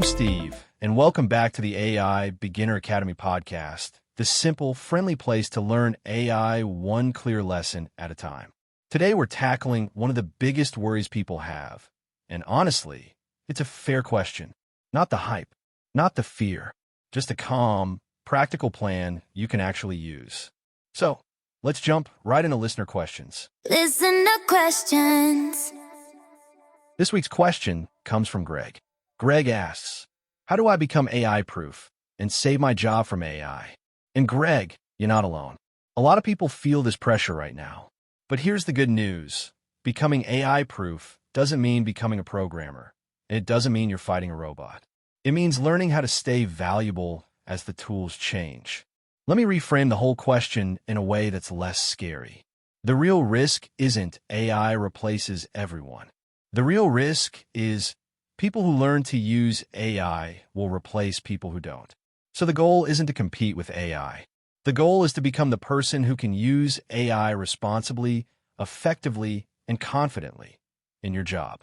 I'm Steve, and welcome back to the AI Beginner Academy podcast, the simple, friendly place to learn AI one clear lesson at a time. Today, we're tackling one of the biggest worries people have, and honestly, it's a fair question. Not the hype, not the fear, just a calm, practical plan you can actually use. So, let's jump right into listener questions. Listen to questions. This week's question comes from Greg. Greg asks, how do I become AI-proof and save my job from AI? And Greg, you're not alone. A lot of people feel this pressure right now. But here's the good news. Becoming AI-proof doesn't mean becoming a programmer. And it doesn't mean you're fighting a robot. It means learning how to stay valuable as the tools change. Let me reframe the whole question in a way that's less scary. The real risk isn't AI replaces everyone. The real risk is people who learn to use AI will replace people who don't. So the goal isn't to compete with AI. The goal is to become the person who can use AI responsibly, effectively, and confidently in your job.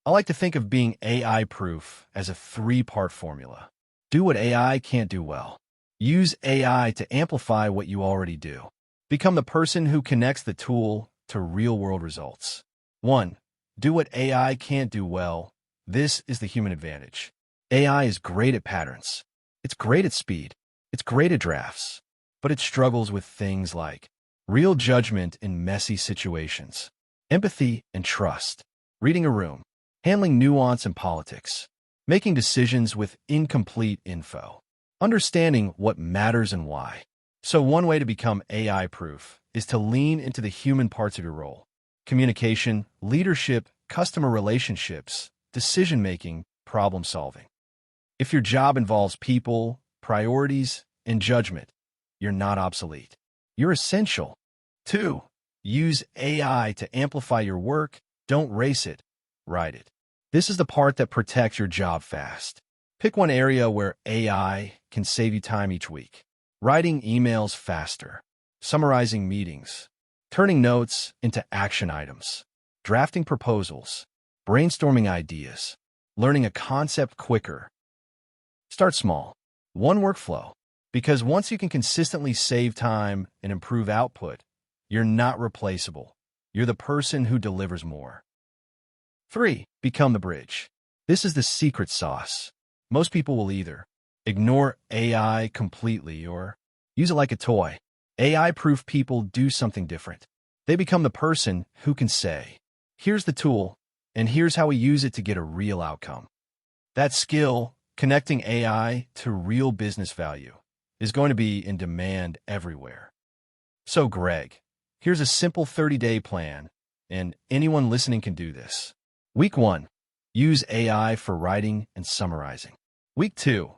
I like to think of being AI-proof as a three-part formula. Do what AI can't do well. Use AI to amplify what you already do. Become the person who connects the tool to real-world results. 1. Do what AI can't do well. This is the human advantage. AI is great at patterns. It's great at speed. It's great at drafts. But it struggles with things like real judgment in messy situations, empathy and trust, reading a room, handling nuance in politics, making decisions with incomplete info, understanding what matters and why. So one way to become AI-proof is to lean into the human parts of your role. Communication, leadership, customer relationships, decision-making, problem-solving. If your job involves people, priorities, and judgment, you're not obsolete. You're essential. 2. Use AI to amplify your work. Don't race it, ride it. This is the part that protects your job fast. Pick one area where AI can save you time each week. Writing emails faster, summarizing meetings, turning notes into action items, drafting proposals, brainstorming ideas, learning a concept quicker. Start small. One workflow. Because once you can consistently save time and improve output, you're not replaceable. You're the person who delivers more. 3. Become the bridge. This is the secret sauce. Most people will either ignore AI completely or use it like a toy. AI-proof people do something different. They become the person who can say, here's the tool, and here's how we use it to get a real outcome. That skill, connecting AI to real business value, is going to be in demand everywhere. So Greg, here's a simple 30-day plan, and anyone listening can do this. Week 1, use AI for writing and summarizing. Week 2,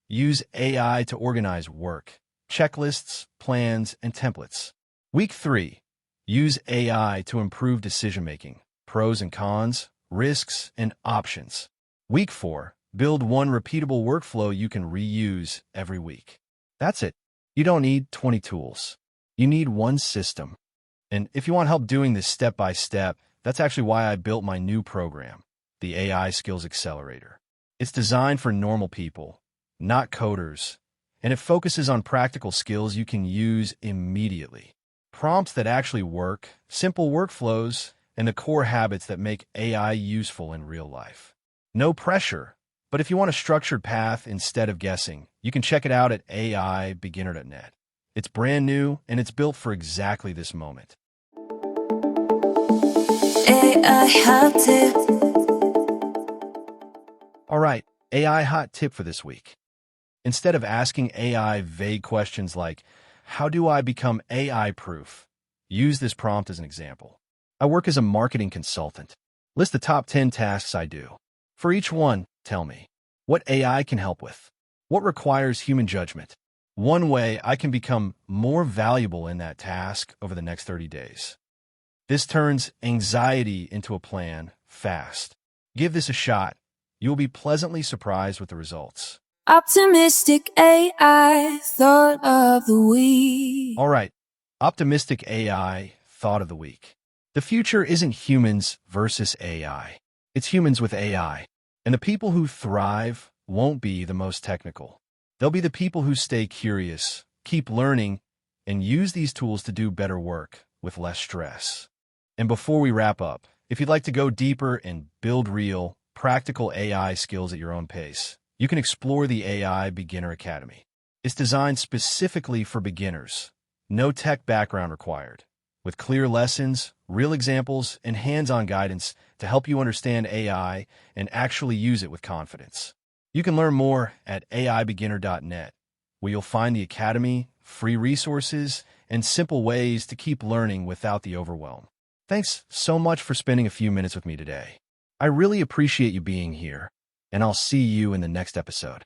use AI to organize work, checklists, plans, and templates. Week 3, use AI to improve decision-making, pros and cons, risks, and options. Week 4, build one repeatable workflow you can reuse every week. That's it. You don't need 20 tools. You need one system. And if you want help doing this step by step, that's actually why I built my new program, the AI Skills Accelerator. It's designed for normal people, not coders, and it focuses on practical skills you can use immediately. Prompts that actually work, simple workflows, and the core habits that make AI useful in real life. No pressure, but if you want a structured path instead of guessing, you can check it out at aibeginner.net. It's brand new, and it's built for exactly this moment. AI hot tip. All right, AI hot tip for this week. Instead of asking AI vague questions like, how do I become AI-proof? Use this prompt as an example. I work as a marketing consultant. List the top 10 tasks I do. For each one, tell me what AI can help with. What requires human judgment? One way I can become more valuable in that task over the next 30 days. This turns anxiety into a plan fast. Give this a shot. You will be pleasantly surprised with the results. Optimistic AI thought of the week. All right, optimistic AI thought of the week. The future isn't humans versus AI. It's humans with AI. And the people who thrive won't be the most technical. They'll be the people who stay curious, keep learning, and use these tools to do better work with less stress. And before we wrap up, if you'd like to go deeper and build real, practical AI skills at your own pace, you can explore the AI Beginner Academy. It's designed specifically for beginners. No tech background required, with clear lessons, real examples, and hands-on guidance to help you understand AI and actually use it with confidence. You can learn more at aibeginner.net, where you'll find the academy, free resources, and simple ways to keep learning without the overwhelm. Thanks so much for spending a few minutes with me today. I really appreciate you being here, and I'll see you in the next episode.